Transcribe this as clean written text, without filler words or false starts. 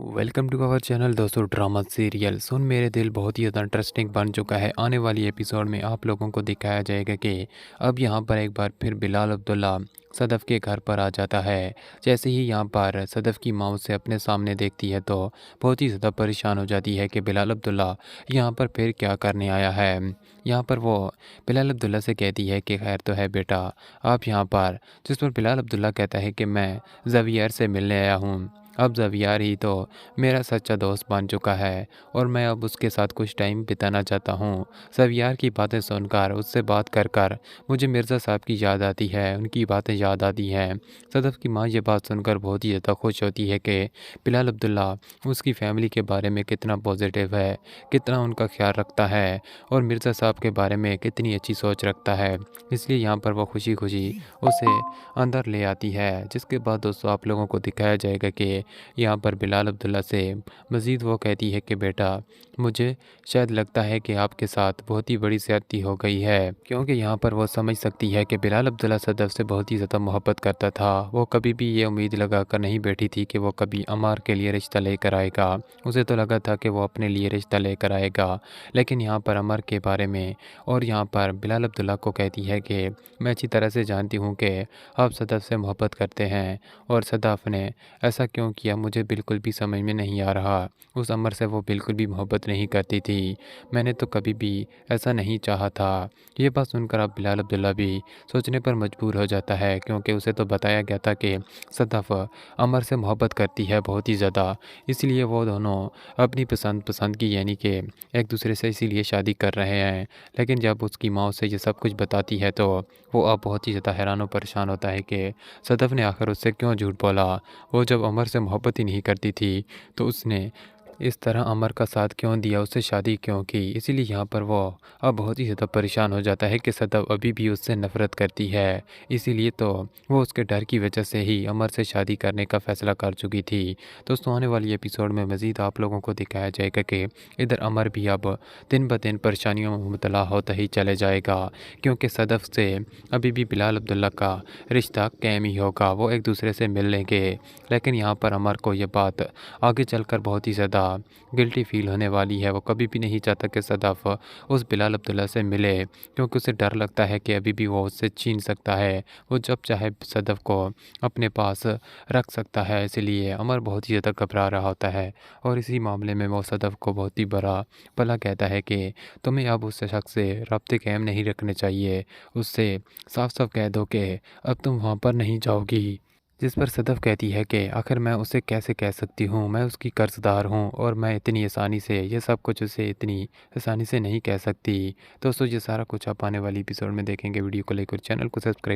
Welcome to our channel दोस्तों। Drama serial सुन मेरे दिल बहुत ही ज़्यादा इंटरेस्टिंग बन चुका है। आने वाली एपिसोड में आप लोगों को दिखाया जाएगा कि अब यहाँ पर एक बार फिर बिलाल अब्दुल्ला सदफ़ के घर पर आ जाता है। जैसे ही यहाँ पर सदफ़ की माँ उसे अपने सामने देखती है तो बहुत ही ज़्यादा परेशान हो जाती है कि बिलाल अब्दुल्ला यहाँ पर फिर क्या करने आया है। यहाँ पर वो बिलाल अब्दुल्ला से कहती है कि खैर तो है बेटा, आप यहाँ पर। जिस पर बिलाल अब्दुल्ला कहता है कि मैं ज़वियर से मिलने आया हूँ। अब ज़वियार ही तो मेरा सच्चा दोस्त बन चुका है और मैं अब उसके साथ कुछ टाइम बिताना चाहता हूँ। ज़वियार की बातें सुनकर उससे बात कर कर मुझे मिर्ज़ा साहब की याद आती है, उनकी बातें याद आती हैं। सदफ़ की माँ ये बात सुनकर बहुत ही ज़्यादा खुश होती है कि बिलाल अब्दुल्ला उसकी फ़ैमिली के बारे में कितना पॉजिटिव है, कितना उनका ख्याल रखता है और मिर्ज़ा साहब के बारे में कितनी अच्छी सोच रखता है। इसलिए यहाँ पर वो खुशी खुशी उसे अंदर ले आती है। जिसके बाद दोस्तों आप लोगों को दिखाया जाएगा कि यहाँ पर बिलाल अब्दुल्ला से मज़ीद वो कहती है कि बेटा, मुझे शायद लगता है कि आपके साथ बहुत ही बड़ी ज़्यादती हो गई है। क्योंकि यहाँ पर वो समझ सकती है कि बिलाल अब्दुल्ला सदफ़ से बहुत ही ज़्यादा मोहब्बत करता था। वो कभी भी ये उम्मीद लगा कर नहीं बैठी थी कि वो कभी अमार के लिए रिश्ता लेकर आएगा। उसे तो लगा था कि वो अपने लिए रिश्ता लेकर आएगा। लेकिन यहाँ पर अमर के बारे में और यहाँ पर बिलाल अब्दुल्ला को कहती है कि मैं अच्छी तरह से जानती हूँ कि आप सदफ़ से मोहब्बत करते हैं और सदफ़ ने ऐसा क्यों किया मुझे बिल्कुल भी समझ में नहीं आ रहा। उस अमर से वो बिल्कुल भी मोहब्बत नहीं करती थी। मैंने तो कभी भी ऐसा नहीं चाहा था। ये बात सुनकर अब बिलाल अब्दुल्ला भी सोचने पर मजबूर हो जाता है, क्योंकि उसे तो बताया गया था कि सदफ़ अमर से मोहब्बत करती है बहुत ही ज़्यादा। इसलिए वो दोनों अपनी पसंद की यानी कि एक दूसरे से इसीलिए शादी कर रहे हैं। लेकिन जब उसकी माँ उसे ये सब कुछ बताती है तो वो अब बहुत ही ज़्यादा हैरान और परेशान होता है कि सदफ़ ने आखिर उससे क्यों झूठ बोला। वो जब अमर से मोहब्बत ही नहीं करती थी तो उसने इस तरह अमर का साथ क्यों दिया, उससे शादी क्यों की। इसीलिए यहाँ पर वो अब बहुत ही ज़्यादा परेशान हो जाता है कि सदफ़ अभी भी उससे नफ़रत करती है। इसीलिए तो वो उसके डर की वजह से ही अमर से शादी करने का फ़ैसला कर चुकी थी। दोस्तों आने वाली एपिसोड में मज़ीद आप लोगों को दिखाया जाएगा कि इधर अमर भी अब दिन ब दिन परेशानियों में मुब्तला होता ही चले जाएगा, क्योंकि सदफ़ से अभी भी बिलाल अब्दुल्ला का रिश्ता कायम ही होगा। वो एक दूसरे से मिल लेंगे। लेकिन यहाँ पर अमर को ये बात आगे चलकर बहुत ही ज़्यादा गिल्टी फ़ील होने वाली है। वो कभी भी नहीं चाहता कि सदफ़ उस बिलाल अब्दुल्ला से मिले, क्योंकि उसे डर लगता है कि अभी भी वो उससे छीन सकता है। वो जब चाहे सदफ़ को अपने पास रख सकता है। इसलिए अमर बहुत ही ज़्यादा घबरा रहा होता है और इसी मामले में वो सदफ़ को बहुत ही बुरा भला कहता है कि तुम्हें अब उस शख़्स से राब्ते कायम नहीं रखने चाहिए। उससे साफ-साफ कह दो कि अब तुम वहाँ पर नहीं जाओगी। जिस पर सदफ़ कहती है कि आखिर मैं उसे कैसे कह सकती हूँ, मैं उसकी कर्ज़दार हूँ और मैं इतनी आसानी से ये सब कुछ उसे इतनी आसानी से नहीं कह सकती। दोस्तों ये सारा कुछ आप आने वाली एपिसोड में देखेंगे। वीडियो को लाइक और चैनल को सब्सक्राइब